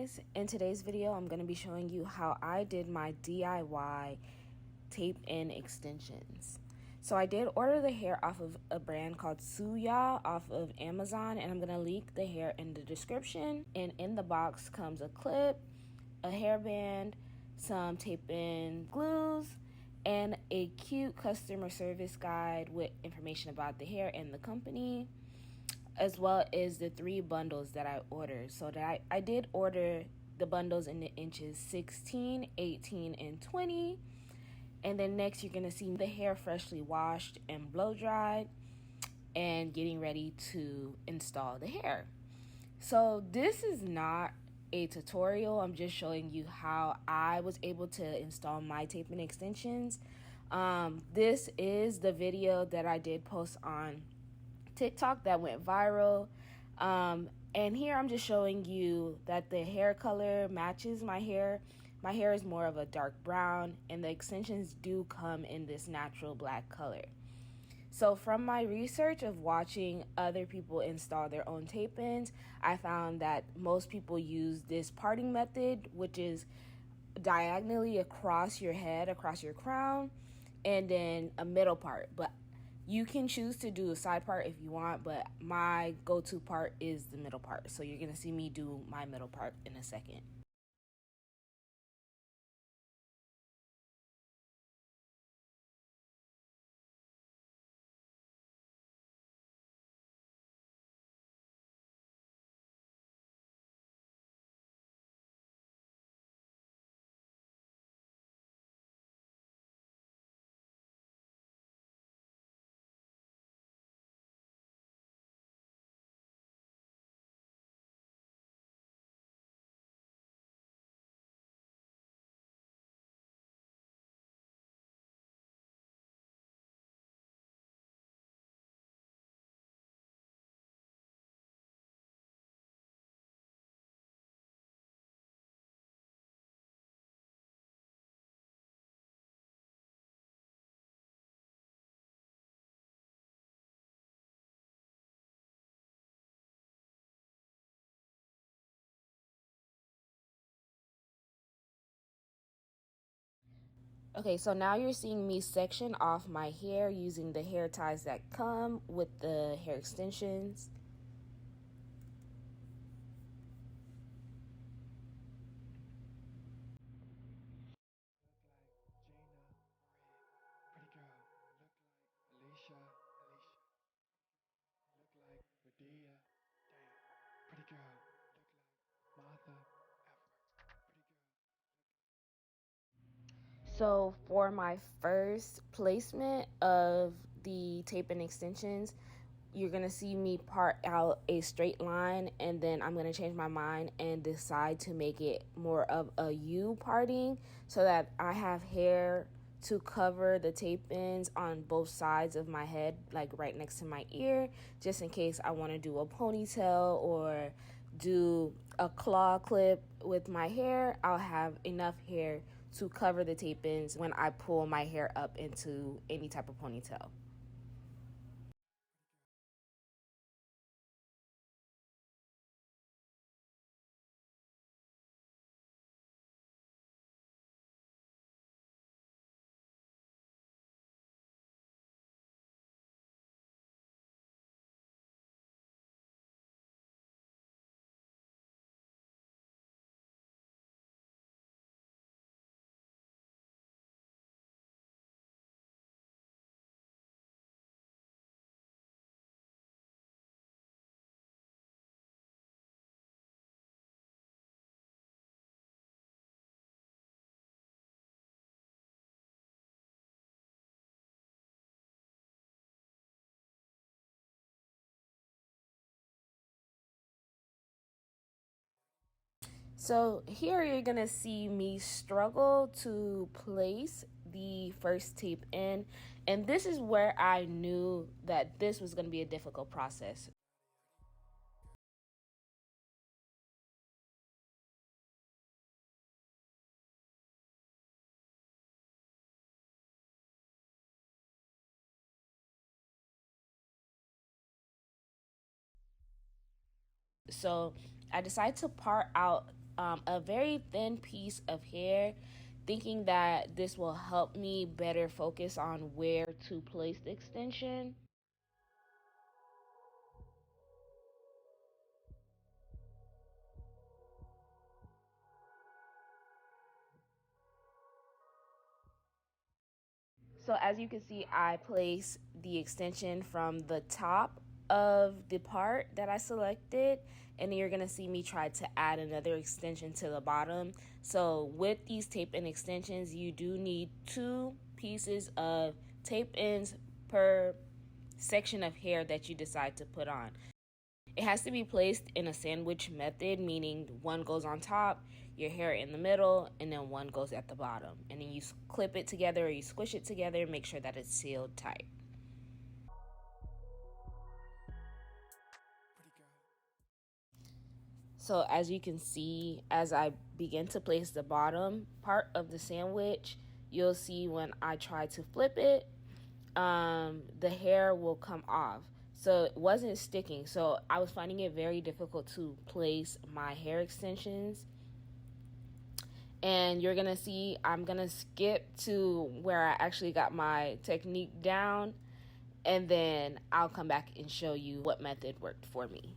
guys, in today's video I'm going to be showing you how I did my DIY tape-in extensions. So I did order the hair off of a brand called SUYYA off of Amazon, and I'm going to link the hair in the description. And in the box comes a clip, a hairband, some tape-in glues, and a cute customer service guide with information about the hair and the company, as well as the 3 bundles that I ordered. So that I did order the bundles in the inches 16, 18, and 20. And then next you're gonna see the hair freshly washed and blow dried and getting ready to install the hair. So this is not a tutorial. I'm just showing you how I was able to install my tape-in extensions. This is the video that I did post on TikTok that went viral. And here I'm just showing you that the hair color matches my hair. My hair is more of a dark brown, and the extensions do come in this natural black color. So from my research of watching other people install their own tape-ins, I found that most people use this parting method, which is diagonally across your head, across your crown, and then a middle part. But you can choose to do a side part if you want, but my go-to part is the middle part. So you're gonna see me do my middle part in a second. Okay, so now you're seeing me section off my hair using the hair ties that come with the hair extensions. Pretty girl, look like Alicia, look like Medea, damn, pretty girl, look like Martha, F, pretty girl. So for my first placement of the tape-in extensions, you're gonna see me part out a straight line, and then I'm gonna change my mind and decide to make it more of a U parting so that I have hair to cover the tape-ins on both sides of my head, like right next to my ear, just in case I want to do a ponytail or do a claw clip with my hair. I'll have enough hair to cover the tape-ins when I pull my hair up into any type of ponytail. So here you're gonna see me struggle to place the first tape in, and this is where I knew that this was gonna be a difficult process. So I decided to part out a very thin piece of hair, thinking that this will help me better focus on where to place the extension. So as you can see, I place the extension from the top of the part that I selected, and then you're gonna see me try to add another extension to the bottom. So with these tape in extensions, you do need 2 pieces of tape ends per section of hair that you decide to put on. It has to be placed in a sandwich method, meaning one goes on top, your hair in the middle, and then one goes at the bottom. And then you clip it together or you squish it together and make sure that it's sealed tight. So as you can see, as I begin to place the bottom part of the sandwich, you'll see when I try to flip it, the hair will come off. So it wasn't sticking. So I was finding it very difficult to place my hair extensions. And you're gonna see I'm gonna skip to where I actually got my technique down, and then I'll come back and show you what method worked for me.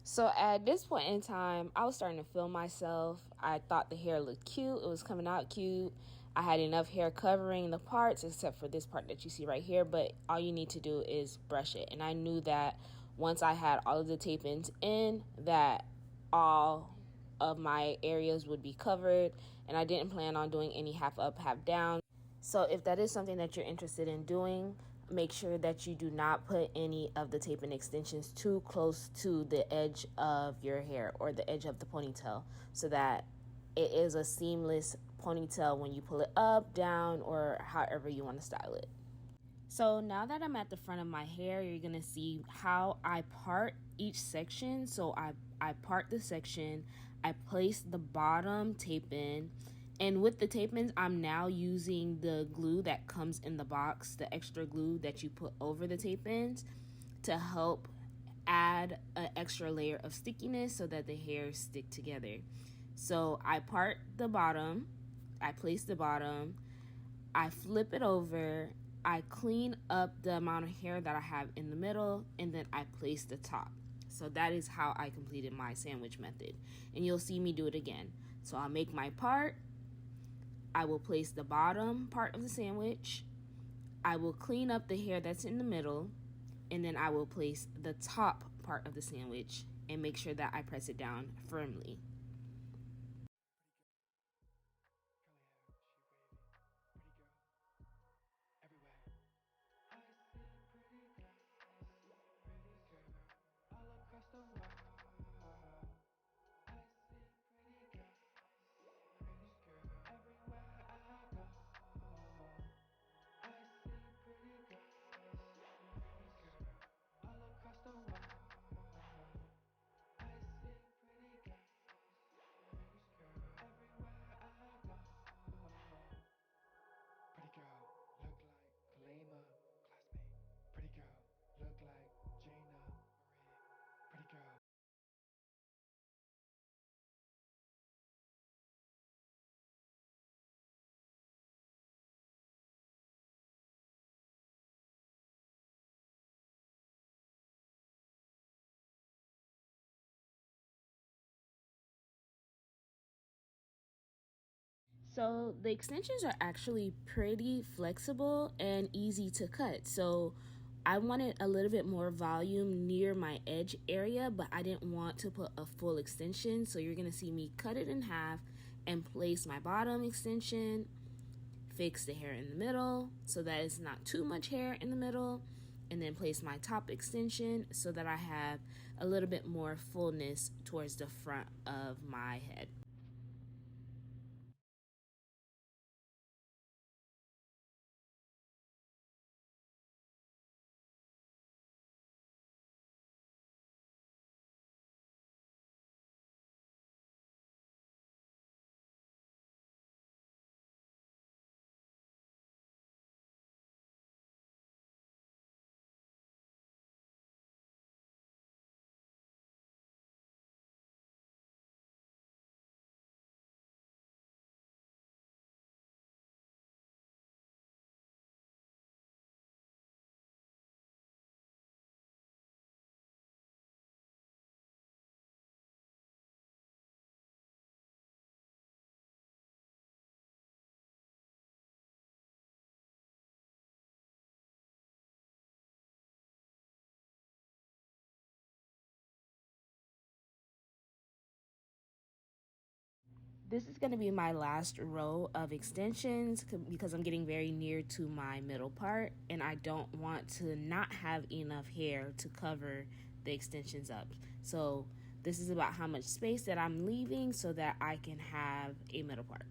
So at this point in time, I was starting to feel myself. I thought the hair looked cute. It was coming out cute. I had enough hair covering the parts except for this part that you see right here, but all you need to do is brush it. And I knew that once I had all of the tape ends in, that all of my areas would be covered, and I didn't plan on doing any half up, half down. So if that is something that you're interested in doing, make sure that you do not put any of the tape and extensions too close to the edge of your hair or the edge of the ponytail, so that it is a seamless ponytail when you pull it up, down, or however you want to style it. So now that I'm at the front of my hair, you're gonna see how I part each section. So I part the section, I place the bottom tape in, and with the tape ins, I'm now using the glue that comes in the box, the extra glue that you put over the tape ins, to help add an extra layer of stickiness so that the hairs stick together. So I part the bottom, I place the bottom, I flip it over, I clean up the amount of hair that I have in the middle, and then I place the top. So that is how I completed my sandwich method. And you'll see me do it again. So I'll make my part, I will place the bottom part of the sandwich, I will clean up the hair that's in the middle, and then I will place the top part of the sandwich and make sure that I press it down firmly. So the extensions are actually pretty flexible and easy to cut. So I wanted a little bit more volume near my edge area, but I didn't want to put a full extension. So you're gonna see me cut it in half and place my bottom extension, fix the hair in the middle so that it's not too much hair in the middle, and then place my top extension so that I have a little bit more fullness towards the front of my head. This is going to be my last row of extensions because I'm getting very near to my middle part, and I don't want to not have enough hair to cover the extensions up. So this is about how much space that I'm leaving so that I can have a middle part.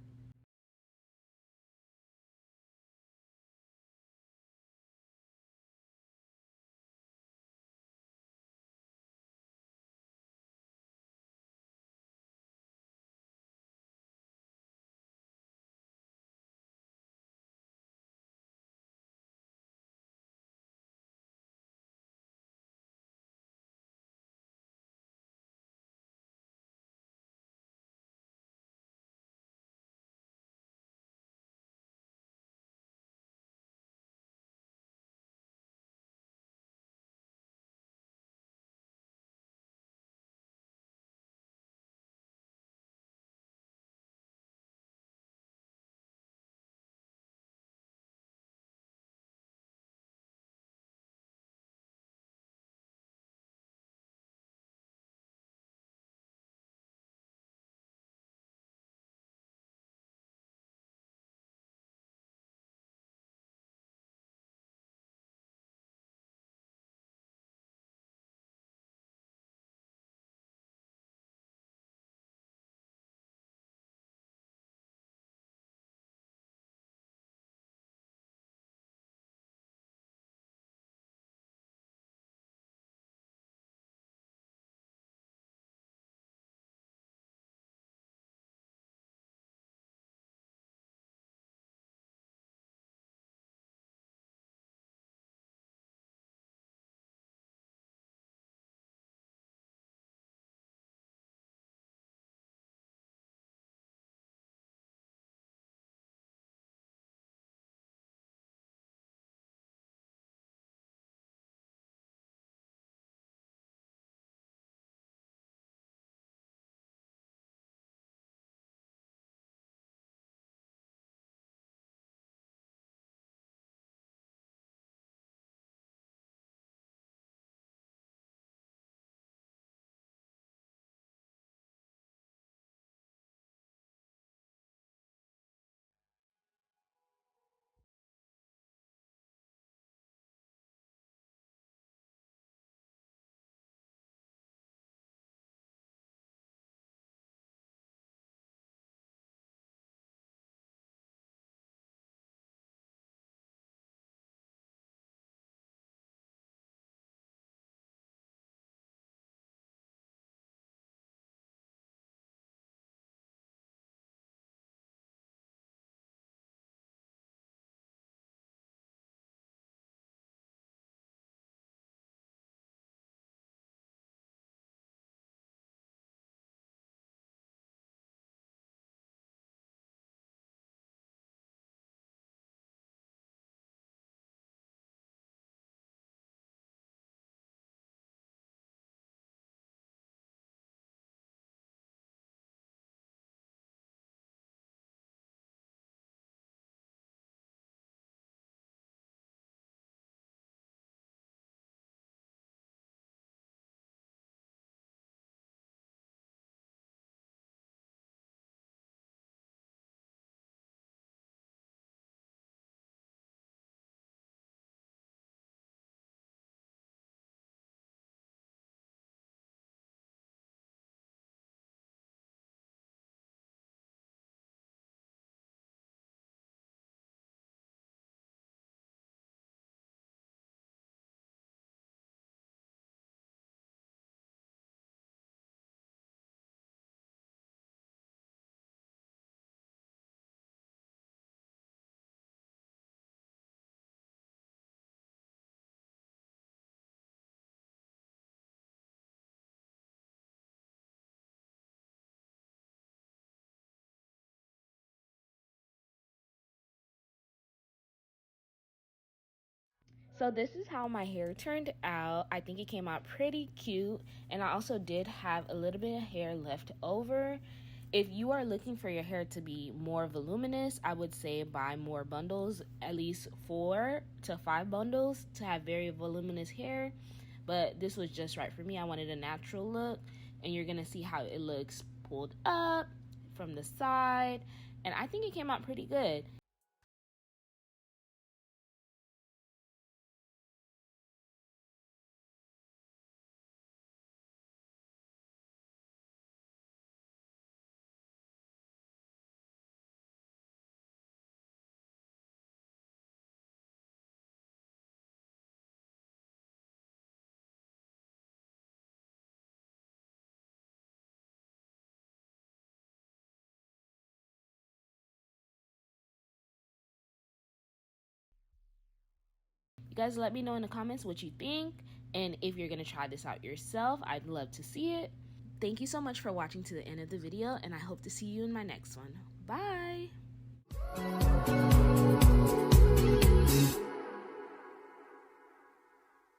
So this is how my hair turned out. I think it came out pretty cute, and I also did have a little bit of hair left over. If you are looking for your hair to be more voluminous, I would say buy more bundles, at least 4 to 5 bundles to have very voluminous hair. But this was just right for me. I wanted a natural look, and you're gonna see how it looks pulled up, from the side, and I think it came out pretty good. You guys let me know in the comments what you think, and if you're gonna try this out yourself, I'd love to see it. Thank you so much for watching to the end of the video, and I hope to see you in my next one. Bye!